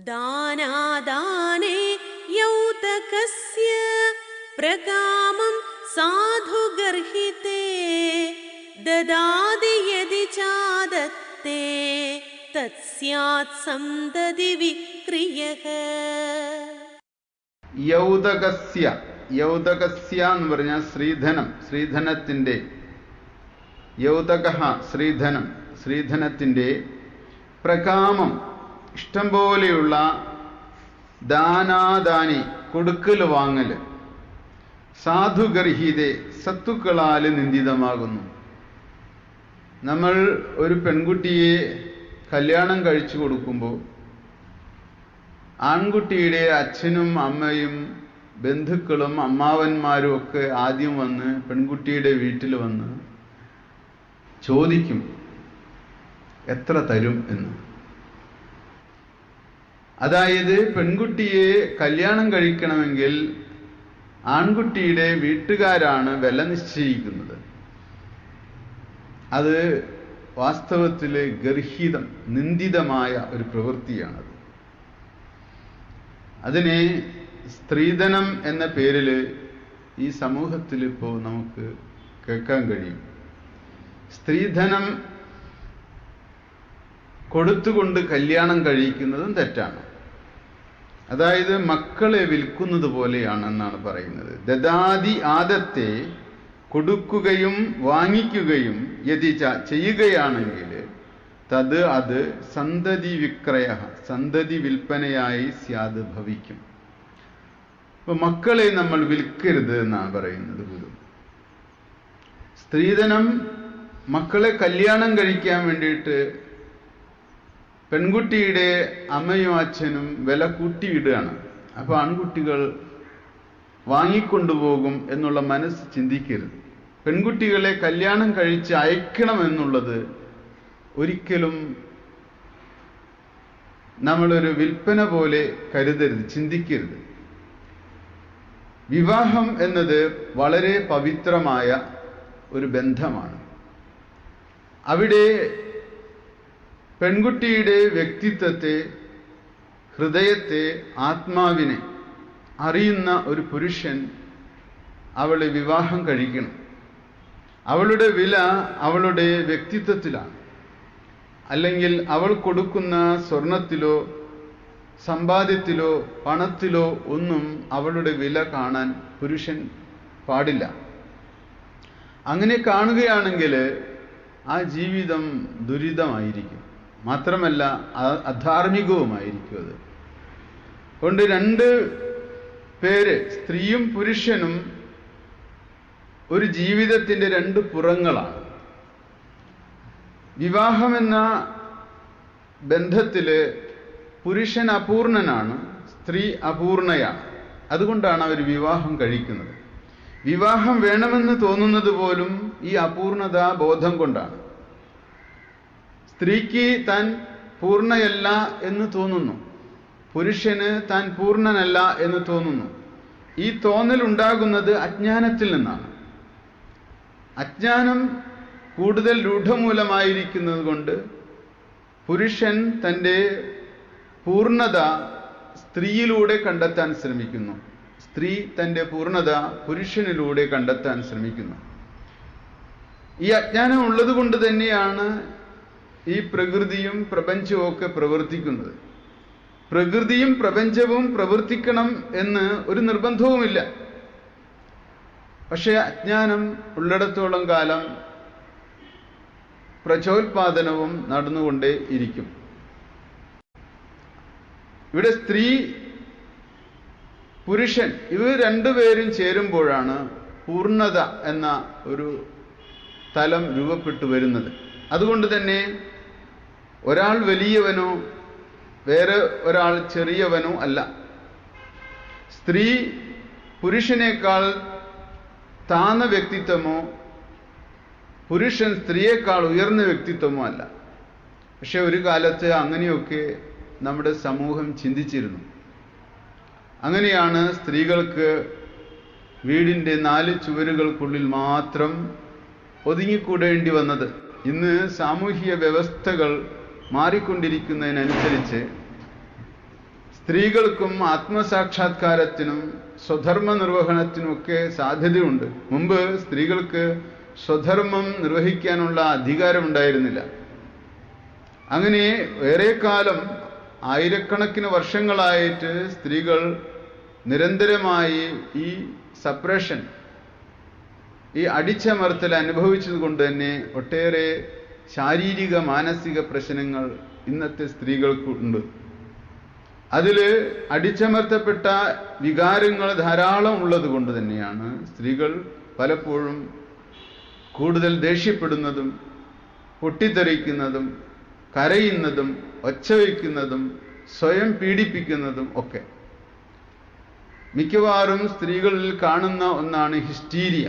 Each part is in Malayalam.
दानादाने यौतकस्य प्रकामं साधु गर्हिते ददाति यदि चादत्ते तत्स्यात् सन्तति विक्रियः. യൗതകസ്യ എന്ന് പറഞ്ഞാൽ ശ്രീധനം, ശ്രീധനത്തിൻ്റെ, യൗതകഃ ശ്രീധനം, ശ്രീധനത്തിൻ്റെ പ്രകാമം ഇഷ്ടം പോലെയുള്ള ദാനാദാനി കൊടുക്കൽ വാങ്ങൽ സാധുഗർഹിതെ സത്തുക്കളാൽ നിന്ദിതമാകുന്നു. നമ്മൾ ഒരു പെൺകുട്ടിയെ കല്യാണം കഴിച്ചു കൊടുക്കുമ്പോൾ ആൺകുട്ടിയുടെ അച്ഛനും അമ്മയും ബന്ധുക്കളും അമ്മാവന്മാരും ഒക്കെ ആദ്യം വന്ന് പെൺകുട്ടിയുടെ വീട്ടിൽ വന്ന് ചോദിക്കും എത്ര തരും എന്ന്. അതായത് പെൺകുട്ടിയെ കല്യാണം കഴിക്കണമെങ്കിൽ ആൺകുട്ടിയുടെ വീട്ടുകാരാണ് വില നിശ്ചയിക്കുന്നത്. അത് വാസ്തവത്തിൽ ഗർഹിതം, നിന്ദിതമായ ഒരു പ്രവൃത്തിയാണത്. അതിനെ സ്ത്രീധനം എന്ന പേരിൽ ഈ സമൂഹത്തിൽ ഇപ്പോൾ നമുക്ക് കേൾക്കാൻ കഴിയും. സ്ത്രീധനം കൊടുത്തുകൊണ്ട് കല്യാണം കഴിക്കുന്നതും തെറ്റാണ്. അതായത് മക്കളെ വിൽക്കുന്നത് പോലെയാണെന്നാണ് പറയുന്നത്. ദദാതി ആദത്തെ കൊടുക്കുകയും വാങ്ങിക്കുകയും യതിച്ച ചെയ്യുകയാണെങ്കിൽ അത് സന്തതി വിക്രയ, സന്തതി വിൽപ്പനയായി സ്യാത് ഭവിക്കും. അപ്പൊ മക്കളെ നമ്മൾ വിൽക്കരുത് എന്നാണ് പറയുന്നത് ഗുരു. സ്ത്രീധനം മക്കളെ കല്യാണം കഴിക്കാൻ വേണ്ടിയിട്ട് പെൺകുട്ടിയുടെ അമ്മയും അച്ഛനും വില കൂട്ടിയിടുകയാണ്. അപ്പൊ ആൺകുട്ടികൾ വാങ്ങിക്കൊണ്ടുപോകും എന്നുള്ള മനസ്സ് ചിന്തിക്കരുത്. പെൺകുട്ടികളെ കല്യാണം കഴിച്ച് അയക്കണമെന്നുള്ളത് ഒരിക്കലും നമ്മളൊരു വിൽപ്പന പോലെ കരുതരുത്, ചിന്തിക്കരുത്. വിവാഹം എന്നത് വളരെ പവിത്രമായ ഒരു ബന്ധമാണ്. അവിടെ പെൺകുട്ടിയുടെ വ്യക്തിത്വത്തെ, ഹൃദയത്തെ, ആത്മാവിനെ അറിയുന്ന ഒരു പുരുഷൻ അവളെ വിവാഹം കഴിക്കണം. അവളുടെ വില അവളുടെ വ്യക്തിത്വത്തിലാണ്. അല്ലെങ്കിൽ അവൾ കൊടുക്കുന്ന സ്വർണത്തിലോ സമ്പാദ്യത്തിലോ പണത്തിലോ ഒന്നും അവളുടെ വില കാണാൻ പുരുഷൻ പാടില്ല. അങ്ങനെ കാണുകയാണെങ്കിൽ ആ ജീവിതം ദുരിതമായിരിക്കും, മാത്രമല്ല അധാർമികവുമായിരിക്കും. അത് കൊണ്ട് രണ്ട് പേര്, സ്ത്രീയും പുരുഷനും ഒരു ജീവിതത്തിൻ്റെ രണ്ട് പുറങ്ങളാണ്. വിവാഹമെന്ന ബന്ധത്തില് പുരുഷൻ അപൂർണനാണ്, സ്ത്രീ അപൂർണയാണ്. അതുകൊണ്ടാണ് അവർ വിവാഹം കഴിക്കുന്നത്. വിവാഹം വേണമെന്ന് തോന്നുന്നത് പോലും ഈ അപൂർണത ബോധം കൊണ്ടാണ്. സ്ത്രീക്ക് താൻ പൂർണ്ണയല്ല എന്ന് തോന്നുന്നു, പുരുഷന് താൻ പൂർണ്ണനല്ല എന്ന് തോന്നുന്നു. ഈ തോന്നൽ ഉണ്ടാകുന്നത് അജ്ഞാനത്തിൽ നിന്നാണ്. അജ്ഞാനം കൂടുതൽ രൂഢമൂലമായിരിക്കുന്നത് കൊണ്ട് പുരുഷൻ തൻ്റെ പൂർണ്ണത സ്ത്രീയിലൂടെ കണ്ടെത്താൻ ശ്രമിക്കുന്നു, സ്ത്രീ തൻ്റെ പൂർണ്ണത പുരുഷനിലൂടെ കണ്ടെത്താൻ ശ്രമിക്കുന്നു. ഈ അജ്ഞാനം ഉള്ളത് കൊണ്ട് തന്നെയാണ് ഈ പ്രകൃതിയും പ്രപഞ്ചവും ഒക്കെ പ്രവർത്തിക്കുന്നത്. പ്രകൃതിയും പ്രപഞ്ചവും പ്രവർത്തിക്കണം എന്ന് ഒരു നിർബന്ധവുമില്ല. പക്ഷേ അജ്ഞാനം ഉള്ളിടത്തോളം കാലം പ്രചോത്പാദനവും നടന്നുകൊണ്ടേ ഇരിക്കും. ഇവിടെ സ്ത്രീ പുരുഷൻ ഇവർ രണ്ടുപേരും ചേരുമ്പോഴാണ് പൂർണ്ണത എന്ന ഒരു തലം രൂപപ്പെട്ടു വരുന്നത്. അതുകൊണ്ട് തന്നെ ഒരാൾ വലിയവനോ വേറെ ഒരാൾ ചെറിയവനോ അല്ല. സ്ത്രീ പുരുഷനേക്കാൾ താഴ്ന്ന വ്യക്തിത്വമോ പുരുഷൻ സ്ത്രീയേക്കാൾ ഉയർന്ന വ്യക്തിത്വമോ അല്ല. പക്ഷെ ഒരു കാലത്ത് അങ്ങനെയൊക്കെ നമ്മുടെ സമൂഹം ചിന്തിച്ചിരുന്നു. അങ്ങനെയാണ് സ്ത്രീകൾക്ക് വീടിൻ്റെ 4 ചുവരുകൾക്കുള്ളിൽ മാത്രം ഒതുങ്ങിക്കൂടേണ്ടി വന്നത്. ഇന്ന് സാമൂഹിക വ്യവസ്ഥകൾ മാറിക്കൊണ്ടിരിക്കുന്നതിനനുസരിച്ച് സ്ത്രീകൾക്കും ആത്മസാക്ഷാത്കാരത്തിനും സ്വധർമ്മ നിർവഹണത്തിനുമൊക്കെ സാധ്യതയുണ്ട്. മുമ്പ് സ്ത്രീകൾക്ക് സ്വധർമ്മം നിർവഹിക്കാനുള്ള അധികാരമുണ്ടായിരുന്നില്ല. അങ്ങനെ ഏറെക്കാലം ആയിരക്കണക്കിന് വർഷങ്ങളായിട്ട് സ്ത്രീകൾ നിരന്തരമായി ഈ സപ്രഷൻ, ഈ അടിച്ചമർത്തൽ അനുഭവിച്ചത് കൊണ്ട് തന്നെ ഒട്ടേറെ ശാരീരിക മാനസിക പ്രശ്നങ്ങൾ ഇന്നത്തെ സ്ത്രീകൾക്കുണ്ട്. അതിൽ അടിച്ചമർത്തപ്പെട്ട വികാരങ്ങൾ ധാരാളം ഉള്ളത് കൊണ്ട് തന്നെയാണ് സ്ത്രീകൾ പലപ്പോഴും കൂടുതൽ ദേഷ്യപ്പെടുന്നതും പൊട്ടിത്തെറിക്കുന്നതും കരയുന്നതും ഒച്ചവയ്ക്കുന്നതും സ്വയം പീഡിപ്പിക്കുന്നതും ഒക്കെ. മിക്കവാറും സ്ത്രീകളിൽ കാണുന്ന ഒന്നാണ് ഹിസ്റ്റീരിയ.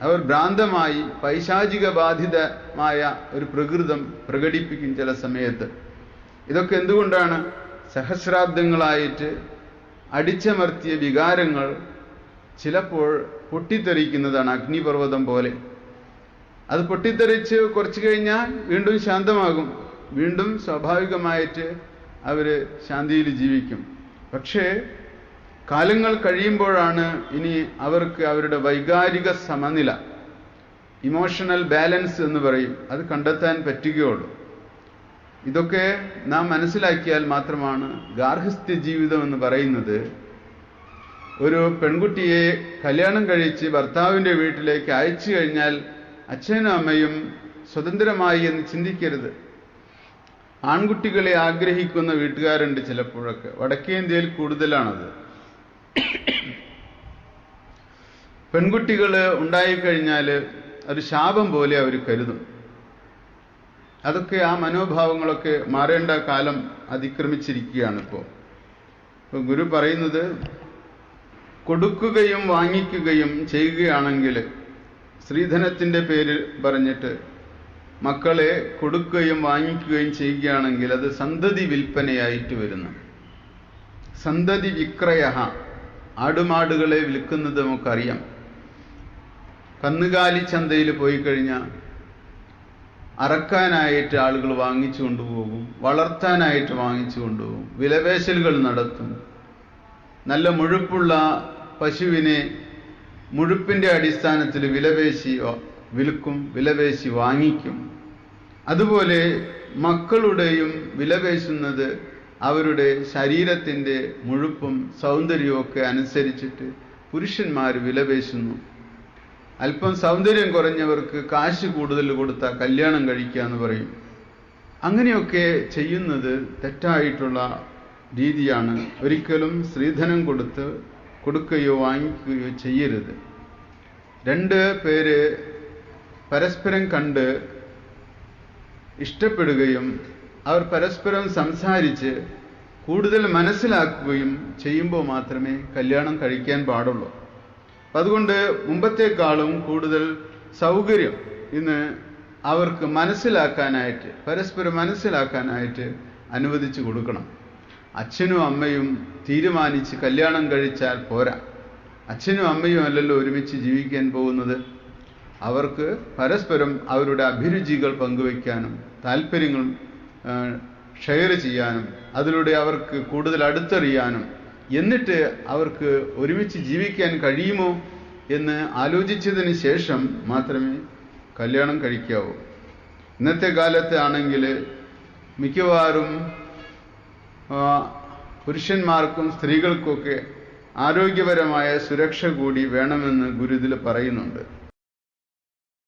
അവർ ഭ്രാന്തമായി പൈശാചിക ബാധിതമായ ഒരു പ്രകൃതം പ്രകടിപ്പിക്കും ചില സമയത്ത്. ഇതൊക്കെ എന്തുകൊണ്ടാണ്? സഹസ്രാബ്ദങ്ങളായിട്ട് അടിച്ചമർത്തിയ വികാരങ്ങൾ ചിലപ്പോൾ പൊട്ടിത്തെറിക്കുന്നതാണ്, അഗ്നിപർവ്വതം പോലെ. അത് പൊട്ടിത്തെറിച്ച് കുറച്ചു കഴിഞ്ഞാൽ വീണ്ടും ശാന്തമാകും, വീണ്ടും സ്വാഭാവികമായിട്ട് അവർ ശാന്തിയിൽ ജീവിക്കും. പക്ഷേ കാലങ്ങൾ കഴിയുമ്പോഴാണ് ഇനി അവർക്ക് അവരുടെ വൈകാരിക സമനില, ഇമോഷണൽ ബാലൻസ് എന്ന് പറയും, അത് കണ്ടെത്താൻ പറ്റുകയുള്ളൂ. ഇതൊക്കെ നാം മനസ്സിലാക്കിയാൽ മാത്രമാണ് ഗാർഹസ്ഥ്യ ജീവിതം എന്ന് പറയുന്നത്. ഒരു പെൺകുട്ടിയെ കല്യാണം കഴിച്ച് ഭർത്താവിൻ്റെ വീട്ടിലേക്ക് അയച്ചു കഴിഞ്ഞാൽ അച്ഛനും അമ്മയും സ്വതന്ത്രമായി എന്ന് ചിന്തിക്കരുത്. ആൺകുട്ടികളെ ആഗ്രഹിക്കുന്ന വീട്ടുകാരുണ്ട് ചിലപ്പോഴൊക്കെ. വടക്കേ ഇന്ത്യയിൽ കൂടുതലാണത്. പെൺകുട്ടികൾ ഉണ്ടായിക്കഴിഞ്ഞാൽ ഒരു ശാപം പോലെ അവർ കരുതും. അതൊക്കെ, ആ മനോഭാവങ്ങളൊക്കെ മാറേണ്ട കാലം അതിക്രമിച്ചിരിക്കുകയാണ് ഇപ്പോൾ. ഗുരു പറയുന്നത്, കൊടുക്കുകയും വാങ്ങിക്കുകയും ചെയ്യുകയാണെങ്കിൽ, സ്ത്രീധനത്തിൻ്റെ പേര് പറഞ്ഞിട്ട് മക്കളെ കൊടുക്കുകയും വാങ്ങിക്കുകയും ചെയ്യുകയാണെങ്കിൽ അത് സന്തതി വിൽപ്പനയായിട്ട് വരുന്നു. സന്തതി വിക്രയ, ആടുമാടുകളെ വിൽക്കുന്നത് നമുക്കറിയാം. കന്നുകാലി ചന്തയിൽ പോയി കഴിഞ്ഞാൽ അറക്കാനായിട്ട് ആളുകൾ വാങ്ങിച്ചു കൊണ്ടുപോകും, വളർത്താനായിട്ട് വാങ്ങിച്ചു കൊണ്ടുപോകും, വിലപേശലുകൾ നടത്തും. നല്ല മുഴുപ്പുള്ള പശുവിനെ മുഴുപ്പിൻ്റെ അടിസ്ഥാനത്തിൽ വിലപേശി വിൽക്കും, വിലപേശി വാങ്ങിക്കും. അതുപോലെ മക്കളുടെയും വിലപേശുന്നത് അവരുടെ ശരീരത്തിൻ്റെ മുഴുപ്പും സൗന്ദര്യവും ഒക്കെ അനുസരിച്ചിട്ട് പുരുഷന്മാർ വിലപേശുന്നു. അല്പം സൗന്ദര്യം കുറഞ്ഞവർക്ക് കാശ് കൂടുതൽ കൊടുത്താൽ കല്യാണം കഴിക്കുക എന്ന് പറയും. അങ്ങനെയൊക്കെ ചെയ്യുന്നത് തെറ്റായിട്ടുള്ള രീതിയാണ്. ഒരിക്കലും സ്ത്രീധനം കൊടുക്കുകയോ വാങ്ങിക്കുകയോ ചെയ്യരുത്. രണ്ട് പേര് പരസ്പരം കണ്ട് ഇഷ്ടപ്പെടുകയും അവർ പരസ്പരം സംസാരിച്ച് കൂടുതൽ മനസ്സിലാക്കുകയും ചെയ്യുമ്പോൾ മാത്രമേ കല്യാണം കഴിക്കാൻ പാടുള്ളൂ. അതുകൊണ്ട് മുമ്പത്തേക്കാളും കൂടുതൽ സൗകര്യം ഇന്ന് അവർക്ക് മനസ്സിലാക്കാനായിട്ട്, പരസ്പരം മനസ്സിലാക്കാനായിട്ട് അനുവദിച്ചു കൊടുക്കണം. അച്ഛനും അമ്മയും തീരുമാനിച്ച് കല്യാണം കഴിച്ചാൽ പോരാ. അച്ഛനും അമ്മയും അല്ലല്ലോ ഒരുമിച്ച് ജീവിക്കാൻ പോകുന്നത്. അവർക്ക് പരസ്പരം അവരുടെ അഭിരുചികൾ പങ്കുവയ്ക്കാനും താല്പര്യങ്ങൾ ഷെയർ ചെയ്യാനും അതിലൂടെ അവർക്ക് കൂടുതൽ അടുത്തറിയാനും എന്നിട്ട് അവർക്ക് ഒരുമിച്ച് ജീവിക്കാൻ കഴിയുമോ എന്ന് ആലോചിച്ചതിന് ശേഷം മാത്രമേ കല്യാണം കഴിക്കാവൂ. ഇന്നത്തെ കാലത്ത് ആണെങ്കിൽ മിക്കവാറും പുരുഷന്മാർക്കും സ്ത്രീകൾക്കൊക്കെ ആരോഗ്യപരമായ സുരക്ഷ കൂടി വേണമെന്ന് ഗുരു ഇതിൽ പറയുന്നുണ്ട്.